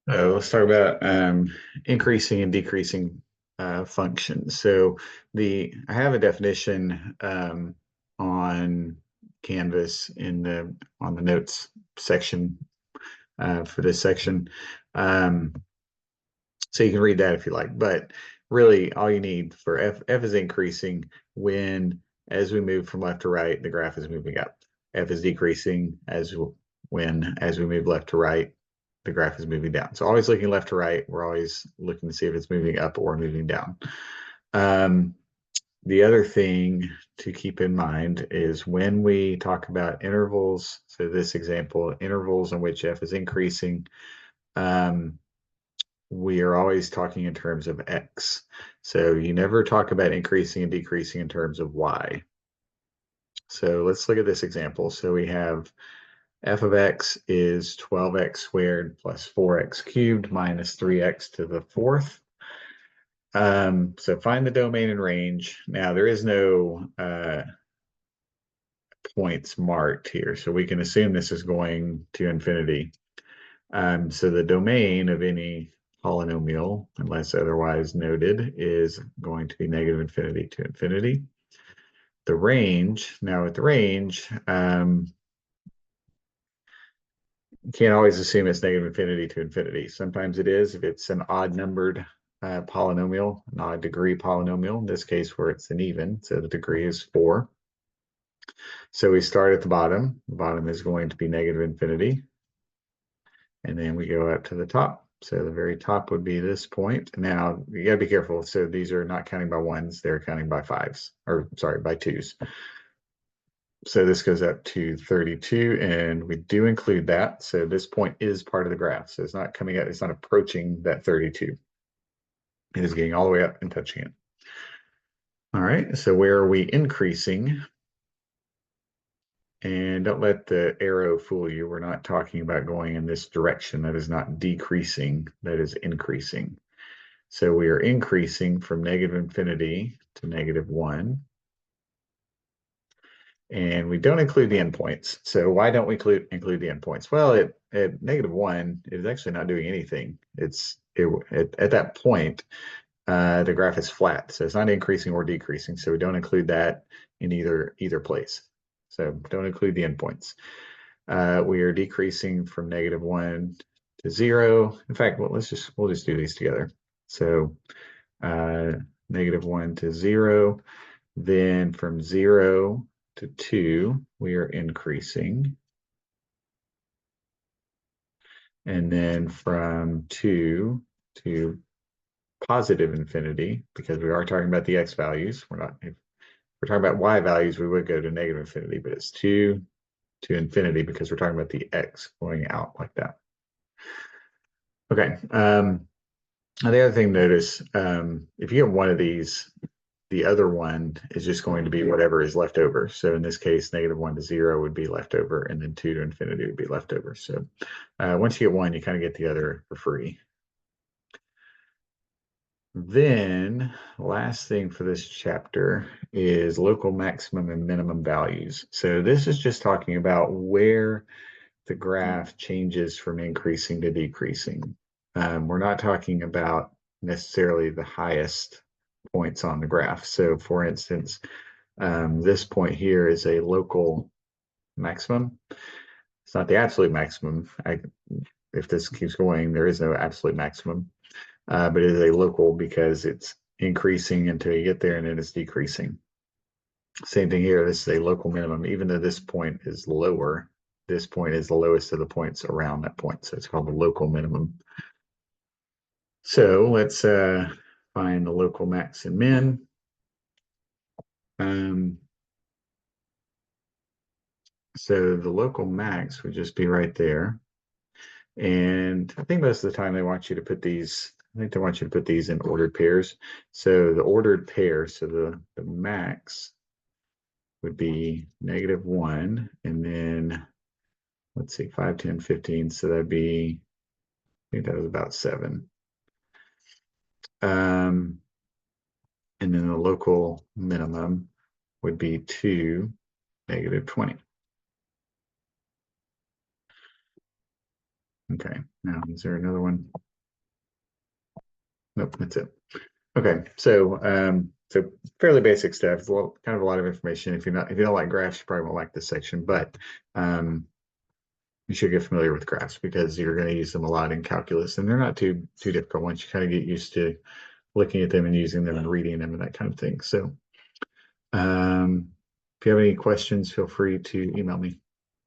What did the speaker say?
Let's talk about increasing and decreasing functions. So I have a definition on Canvas on the notes section for this section. Um, so you can read that if you like, but really all you need for F is increasing when, as we move from left to right, the graph is moving up. F is decreasing as we move left to right, the graph is moving down. So always looking left to right, we're always looking to see if it's moving up or moving down. Um, the other thing to keep in mind is when we talk about intervals, so this example, intervals in which F is increasing, um, we are always talking in terms of X. So you never talk about increasing and decreasing in terms of Y. So let's look at this example. So we have f of x is 12x squared plus 4x cubed minus 3x to the fourth. So find the domain and range. Now there is no points marked here, so we can assume this is going to infinity. So the domain of any polynomial, unless otherwise noted, is going to be negative infinity to infinity. The range, now with the range, you can't always assume it's negative infinity to infinity. Sometimes it is if it's an odd numbered polynomial, an odd degree polynomial, in this case where it's an even, so the degree is 4. So we start at the bottom. The bottom is going to be negative infinity. And then we go up to the top. So the very top would be this point. Now you gotta be careful. So these are not counting by ones, they're counting by fives, or sorry, by twos. So this goes up to 32, and we do include that. So this point is part of the graph. So it's not coming out, it's not approaching that 32. It is getting all the way up and touching it. All right, so where are we increasing? And don't let the arrow fool you. We're not talking about going in this direction. That is not decreasing, that is increasing. So we are increasing from negative infinity to negative 1. And we don't include the endpoints. So why don't we include the endpoints? Well, at negative 1, it is actually not doing anything. At that point, the graph is flat. So it's not increasing or decreasing. So we don't include that in either place. So don't include the endpoints. We are decreasing from negative 1 to 0. In fact, well, we'll just do these together. So negative 1 to 0. Then from 0 to 2, we are increasing. And then from 2 to positive infinity, because we are talking about the x values. If we're talking about y values, we would go to negative infinity, but it's 2 to infinity because we're talking about the x going out like that. Okay. The other thing to notice, if you get one of these, the other one is just going to be whatever is left over. So in this case, negative 1 to 0 would be left over, and then 2 to infinity would be left over. So once you get one, you kind of get the other for free. Then, last thing for this chapter is local maximum and minimum values. So this is just talking about where the graph changes from increasing to decreasing. We're not talking about necessarily the highest points on the graph. So for instance, this point here is a local maximum. It's not the absolute maximum. If this keeps going, there is no absolute maximum, but it is a local because it's increasing until you get there and then it's decreasing. Same thing here. This is a local minimum. Even though this point is lower, this point is the lowest of the points around that point. So it's called the local minimum. So let's find the local max and min. So the local max would just be right there. And I think most of the time they want you to put these, I think they want you to put these in ordered pairs. So the ordered pair, so the max would be negative 1, and then let's see, 5, 10, 15. So that'd be, I think that was about 7. And then the local minimum would be 2, negative 20. Okay, now is there another one? Nope, that's it. Okay, so fairly basic stuff. Well, kind of a lot of information. If you don't like graphs, you probably won't like this section, but um, you should get familiar with graphs because you're going to use them a lot in calculus, and they're not too difficult once you kind of get used to looking at them and using them and reading them and that kind of thing. So, if you have any questions, feel free to email me.